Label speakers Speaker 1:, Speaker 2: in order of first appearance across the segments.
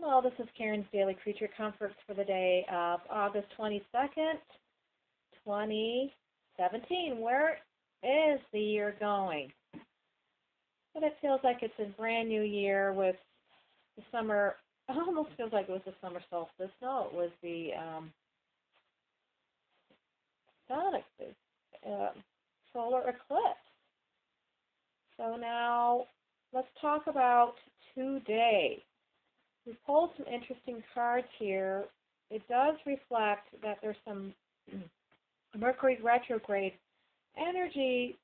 Speaker 1: Hello, this is Karen's Daily Creature Comforts for the day of August 22nd, 2017. Where is the year going? But it feels like it's a brand new year with the summer. It almost feels like it was the summer solstice. No, it was the solar eclipse. So now let's talk about today. We pulled some interesting cards here. It does reflect that there's some Mercury retrograde energy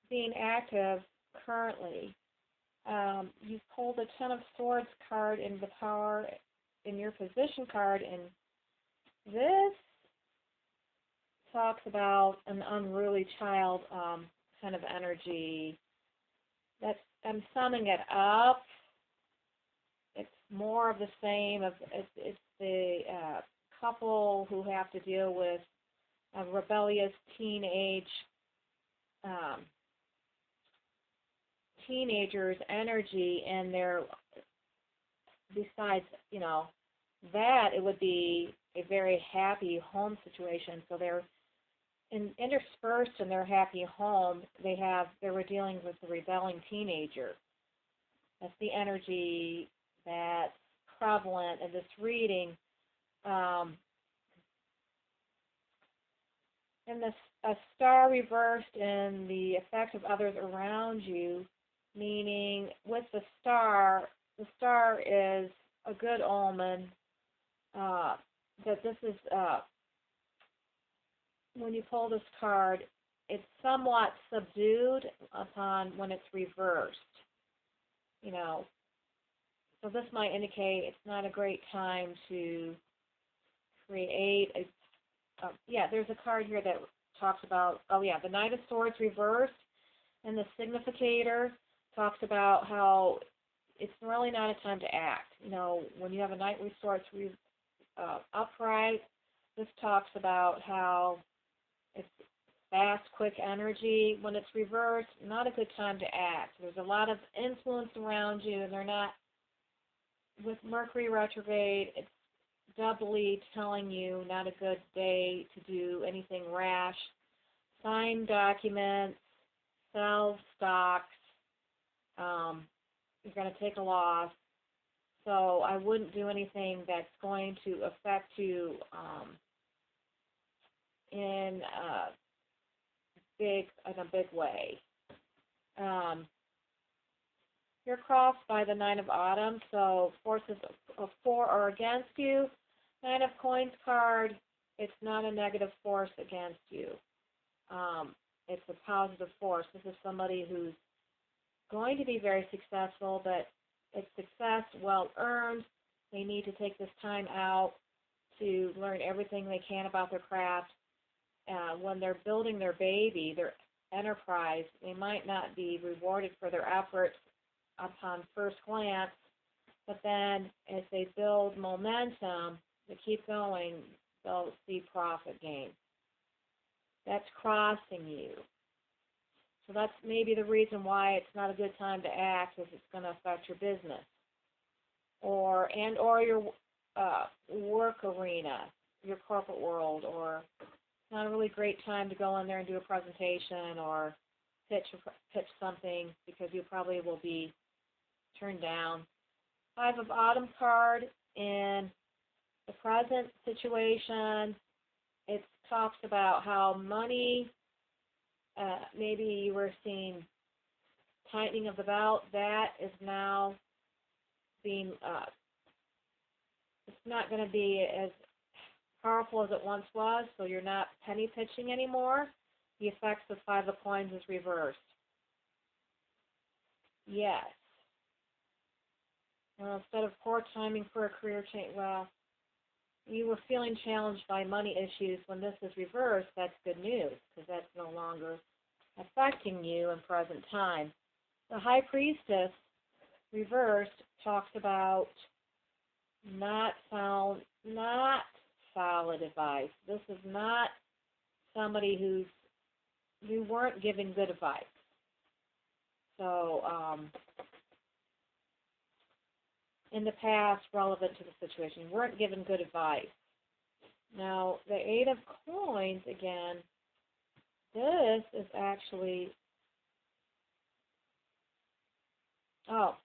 Speaker 1: being active currently. You pulled a Ten of Swords card in the Tower in your position card, and this talks about an unruly child kind of energy. I'm summing it up. It's more of the same. It's the couple who have to deal with a rebellious teenagers' energy, and they're, besides, that it would be a very happy home situation. So they're interspersed in their happy home. They were dealing with a rebelling teenager. That's the energy that's prevalent in this reading. And a star reversed in the effect of others around you, meaning with the star is a good omen. That this is, when you pull this card, it's somewhat subdued upon when it's reversed. So this might indicate it's not a great time to create there's a card here that talks about, the Knight of Swords reversed, and the significator talks about how it's really not a time to act. When you have a Knight of Swords upright, this talks about how it's fast, quick energy. When it's reversed, not a good time to act. There's a lot of influence around you, and they're not. With Mercury retrograde, it's doubly telling you not a good day to do anything rash. Sign documents, sell stocks. You're going to take a loss. So I wouldn't do anything that's going to affect you in a big way. You're crossed by the Nine of Autumn, so forces of four are against you. Nine of Coins card, it's not a negative force against you. It's a positive force. This is somebody who's going to be very successful, but it's success well earned. They need to take this time out to learn everything they can about their craft. When they're building their baby, their enterprise, they might not be rewarded for their efforts upon first glance, but then as they build momentum, they keep going, they'll see profit gain. That's crossing you. So that's maybe the reason why it's not a good time to act, is it's going to affect your business or your work arena, your corporate world, or it's not a really great time to go in there and do a presentation or pitch something, because you probably will be turned down. Five of Autumn card in the present situation, it talks about how money, maybe you were seeing tightening of the belt. That is now being, it's not going to be as powerful as it once was, so you're not penny pitching anymore. The effects of Five of Coins is reversed. Yes. Instead of poor timing for a career change, you were feeling challenged by money issues. When this is reversed, that's good news, because that's no longer affecting you in present time. The High Priestess reversed talks about not solid advice. This is not somebody you weren't giving good advice. So in the past relevant to the situation. You weren't given good advice. Now, the Eight of Coins, again, this is actually, oh,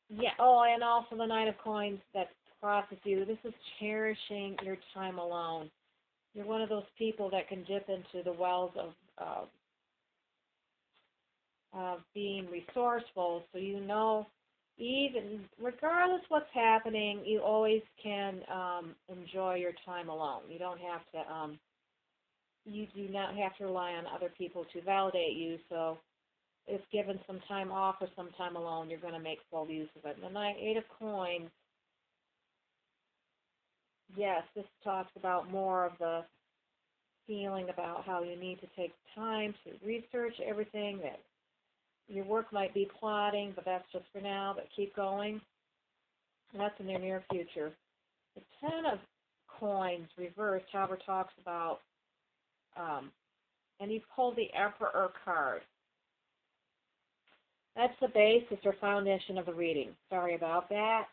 Speaker 1: yeah, oh, and also the Nine of Coins that crosses you. This is cherishing your time alone. You're one of those people that can dip into the wells of being resourceful, so you know, even regardless what's happening, you always can enjoy your time alone. You don't have to, you do not have to rely on other people to validate you. So, if given some time off or some time alone, you're going to make full use of it. And the Eight of Coins, yes, this talks about more of the feeling about how you need to take time to research everything, that your work might be plodding, but that's just for now, but keep going. And that's in the near future. The Ten of Coins reversed, however, talks about, and you pulled the Emperor card. That's the basis or foundation of the reading. Sorry about that,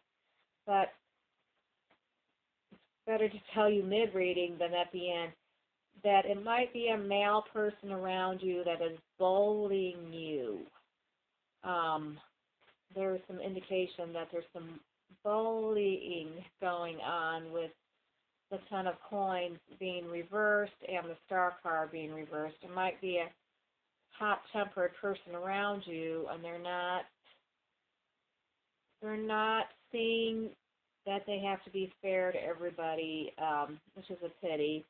Speaker 1: but it's better to tell you mid-reading than at the end that it might be a male person around you that is bullying you. There's some indication that there's some bullying going on with the Ten of Coins being reversed and the Star card being reversed. It might be a hot-tempered person around you, and they're not seeing that they have to be fair to everybody, which is a pity,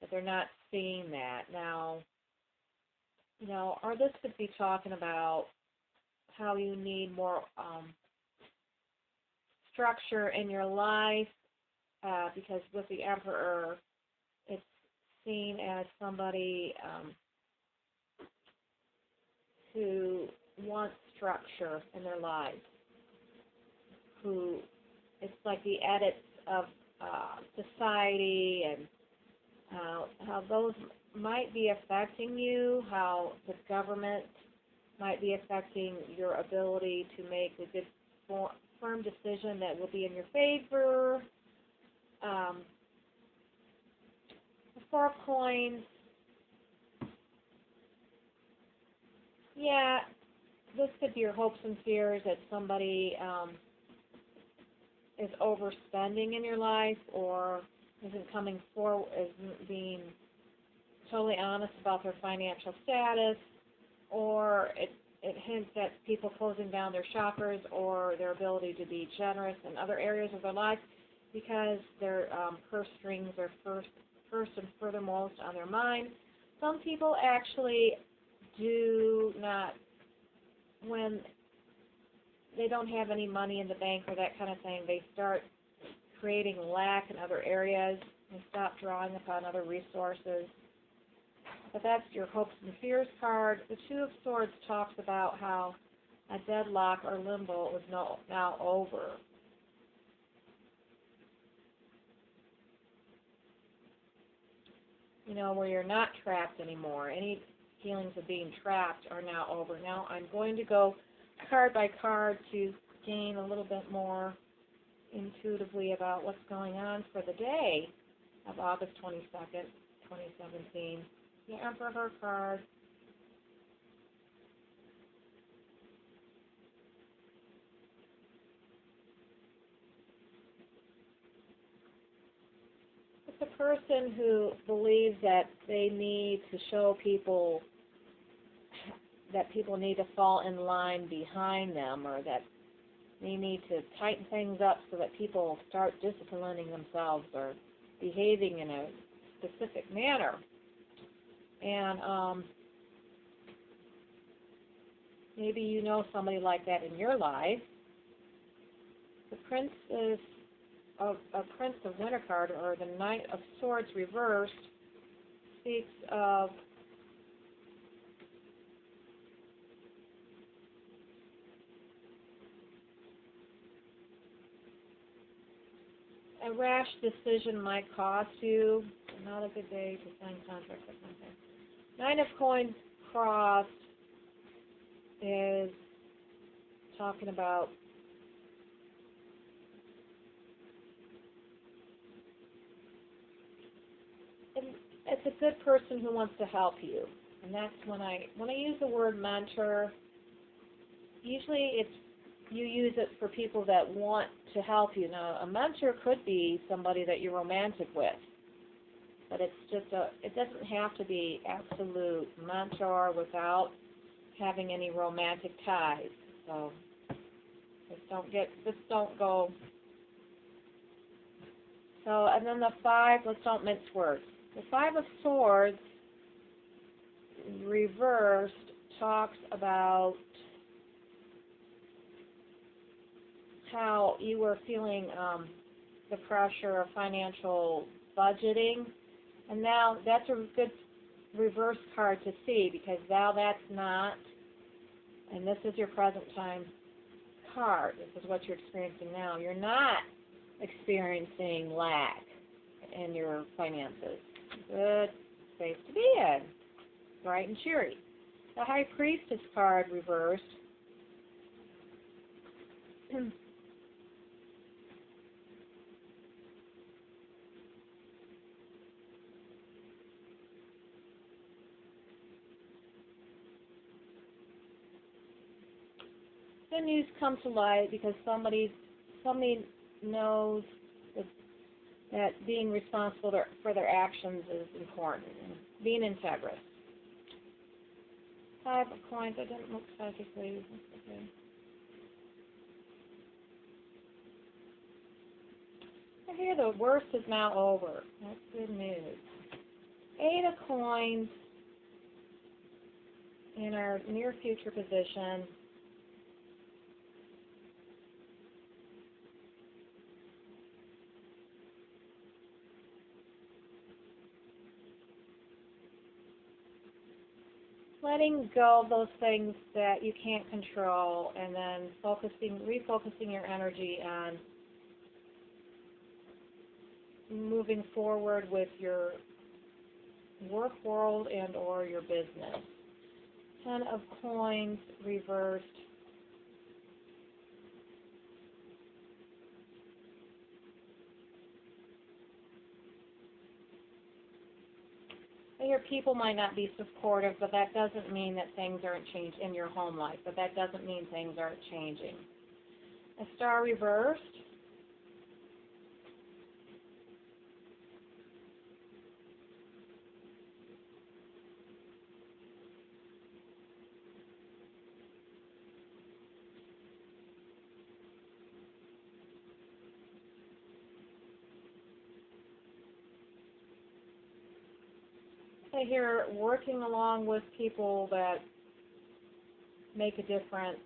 Speaker 1: but they're not seeing that. Now, or this could be talking about how you need more structure in your life, because with the Emperor, it's seen as somebody who wants structure in their lives, who it's like the edits of society and how those might be affecting you, how the government might be affecting your ability to make a good, firm decision that will be in your favor. The Four of Coins, yeah, this could be your hopes and fears that somebody is overspending in your life or isn't coming forward, isn't being totally honest about their financial status, or it hints at people closing down their shoppers or their ability to be generous in other areas of their life because their purse strings are first and furthermost on their mind. Some people actually do not, when they don't have any money in the bank or that kind of thing, they start creating lack in other areas and stop drawing upon other resources. But that's your hopes and fears card. The Two of Swords talks about how a deadlock or limbo is now over. Where you're not trapped anymore. Any feelings of being trapped are now over. Now I'm going to go card by card to gain a little bit more intuitively about what's going on for the day of August 22nd, 2017. The Emperor card. It's a person who believes that they need to show people that people need to fall in line behind them, or that they need to tighten things up so that people start disciplining themselves or behaving in a specific manner. And maybe you know somebody like that in your life. The Prince is a Prince of Winter card, or the Knight of Swords reversed, speaks of a rash decision might cost you. Not a good day to sign contracts or something. Nine of Coins crossed is talking about it's a good person who wants to help you. And that's when I use the word mentor, usually you use it for people that want to help you. Now, a mentor could be somebody that you're romantic with, but it doesn't have to be absolute mentor without having any romantic ties. So just don't go. So, and then the 5, let's don't mince words. The 5 of Swords reversed talks about how you were feeling the pressure of financial budgeting, and now that's a good reverse card to see, because now that's not, and this is your present time card. This is what you're experiencing now. You're not experiencing lack in your finances. Good space to be in. Bright and cheery. The High Priestess card reversed. Good news come to light because somebody knows that being responsible for their actions is important. Being integrous. 5 of Coins. I didn't look psychically. Okay. I hear the worst is now over. That's good news. 8 of Coins in our near future position. Letting go of those things that you can't control, and then refocusing your energy on moving forward with your work world and or your business. 10 of Coins reversed. Your people might not be supportive, but that doesn't mean that things aren't changing in your home life, but that doesn't mean things aren't changing. A Star reversed. I hear working along with people that make a difference.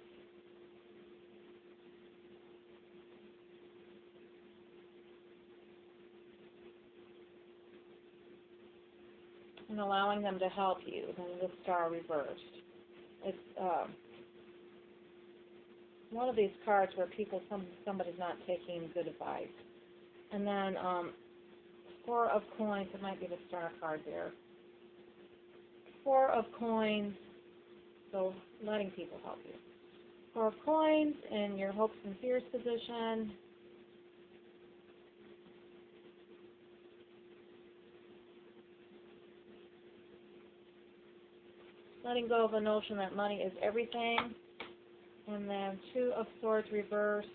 Speaker 1: And allowing them to help you. And the Star reversed. It's one of these cards where somebody's not taking good advice. And then 4 of Coins. It might be the Star card there. 4 of Coins. So letting people help you. 4 of Coins in your hopes and fears position. Letting go of the notion that money is everything. And then 2 of Swords reversed.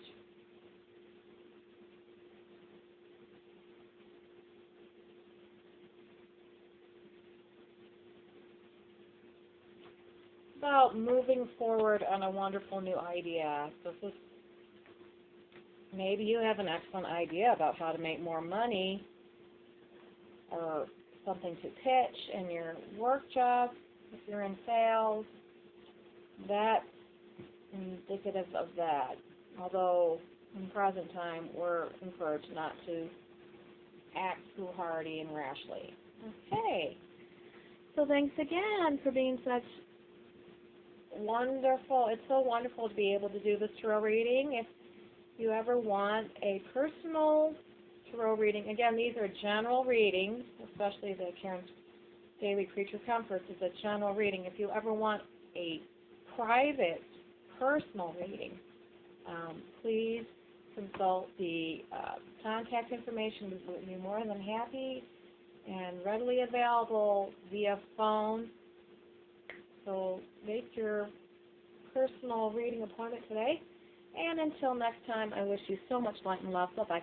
Speaker 1: About moving forward on a wonderful new idea. So maybe you have an excellent idea about how to make more money or something to pitch in your work job. If you're in sales, that's indicative of that. Although in present time, we're encouraged not to act foolhardy and rashly. Okay. So thanks again for being such wonderful. It's so wonderful to be able to do this tarot reading. If you ever want a personal tarot reading, again, these are general readings, especially the Karen's Daily Creature Comforts is a general reading. If you ever want a private, personal reading, please consult the contact information. We would be more than happy and readily available via phone. So make your personal reading appointment today. And until next time, I wish you so much light and love. Bye-bye.